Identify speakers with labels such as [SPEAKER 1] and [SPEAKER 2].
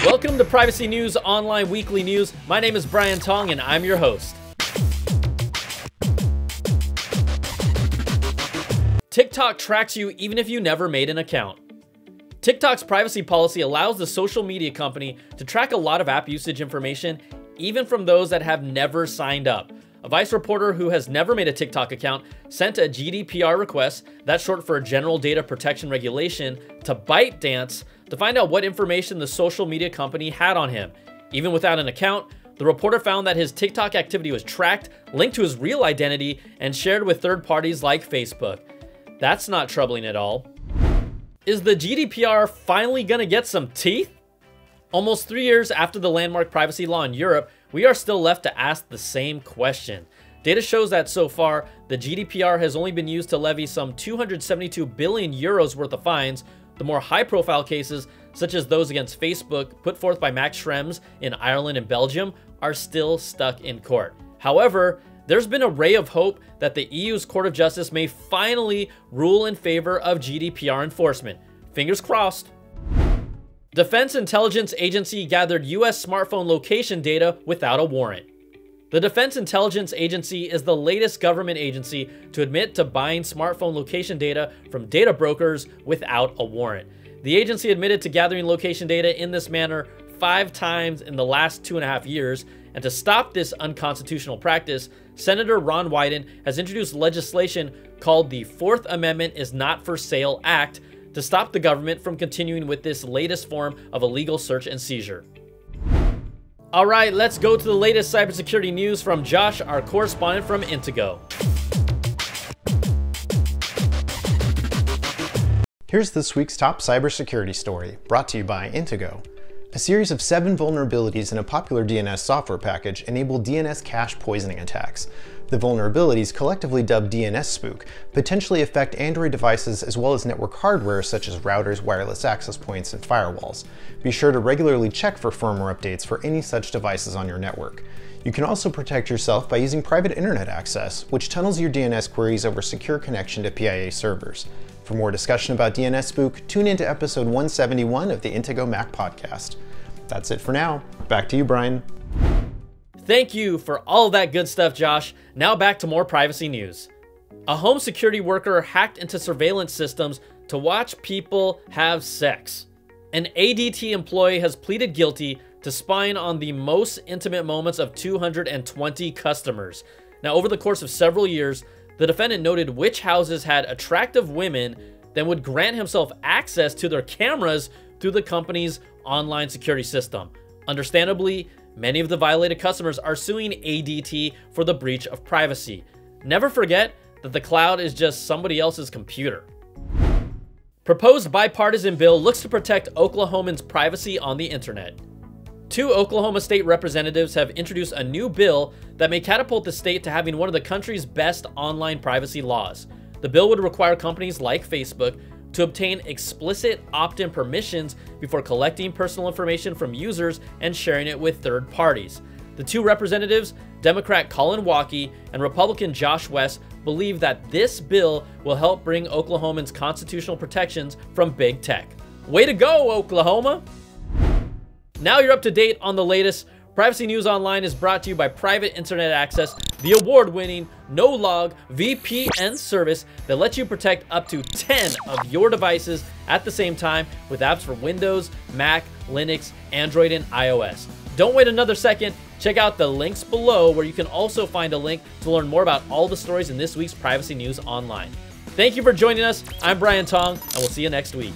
[SPEAKER 1] Welcome to Privacy News Online Weekly News. My name is Brian Tong and I'm your host. TikTok tracks you even if you never made an account. TikTok's privacy policy allows the social media company to track a lot of app usage information, even from those that have never signed up. A Vice reporter who has never made a TikTok account sent a GDPR request, that's short for General Data Protection Regulation, to ByteDance to find out what information the social media company had on him. Even without an account, the reporter found that his TikTok activity was tracked, linked to his real identity, and shared with third parties like Facebook. That's not troubling at all. Is the GDPR finally gonna get some teeth? Almost 3 years after the landmark privacy law in Europe, we are still left to ask the same question. Data shows that so far, the GDPR has only been used to levy some 272 billion euros worth of fines. The more high-profile cases, such as those against Facebook, put forth by Max Schrems in Ireland and Belgium, are still stuck in court. However, there's been a ray of hope that the EU's Court of Justice may finally rule in favor of GDPR enforcement. Fingers crossed. Defense Intelligence Agency gathered US smartphone location data without a warrant. The Defense Intelligence Agency is the latest government agency to admit to buying smartphone location data from data brokers without a warrant. The agency admitted to gathering location data in this manner 5 times in the last 2.5 years, and to stop this unconstitutional practice, Senator Ron Wyden has introduced legislation called the Fourth Amendment is Not for Sale Act to stop the government from continuing with this latest form of illegal search and seizure. All right, let's go to the latest cybersecurity news from Josh, our correspondent from Intego.
[SPEAKER 2] Here's this week's top cybersecurity story, brought to you by Intego. A series of 7 vulnerabilities in a popular DNS software package enable DNS cache poisoning attacks. The vulnerabilities, collectively dubbed DNS Spook, potentially affect Android devices as well as network hardware such as routers, wireless access points, and firewalls. Be sure to regularly check for firmware updates for any such devices on your network. You can also protect yourself by using private internet access, which tunnels your DNS queries over secure connection to PIA servers. For more discussion about DNS Spook, tune into episode 171 of the Intego Mac podcast. That's it for now. Back to you, Brian.
[SPEAKER 1] Thank you for all that good stuff, Josh. Now back to more privacy news. A home security worker hacked into surveillance systems to watch people have sex. An ADT employee has pleaded guilty to spying on the most intimate moments of 220 customers. Now, over the course of several years, the defendant noted which houses had attractive women, then would grant himself access to their cameras through the company's online security system. Understandably, many of the violated customers are suing ADT for the breach of privacy. Never forget that the cloud is just somebody else's computer. Proposed bipartisan bill looks to protect Oklahomans' privacy on the internet. 2 Oklahoma state representatives have introduced a new bill that may catapult the state to having one of the country's best online privacy laws. The bill would require companies like Facebook to obtain explicit opt-in permissions before collecting personal information from users and sharing it with third parties. The 2 representatives, Democrat Colin Waukee and Republican Josh West, believe that this bill will help bring Oklahomans constitutional protections from big tech. Way to go, Oklahoma! Now you're up to date on the latest. Privacy News Online is brought to you by Private Internet Access, the award-winning no-log VPN service that lets you protect up to 10 of your devices at the same time with apps for Windows, Mac, Linux, Android, and iOS. Don't wait another second. Check out the links below where you can also find a link to learn more about all the stories in this week's Privacy News Online. Thank you for joining us. I'm Brian Tong, and we'll see you next week.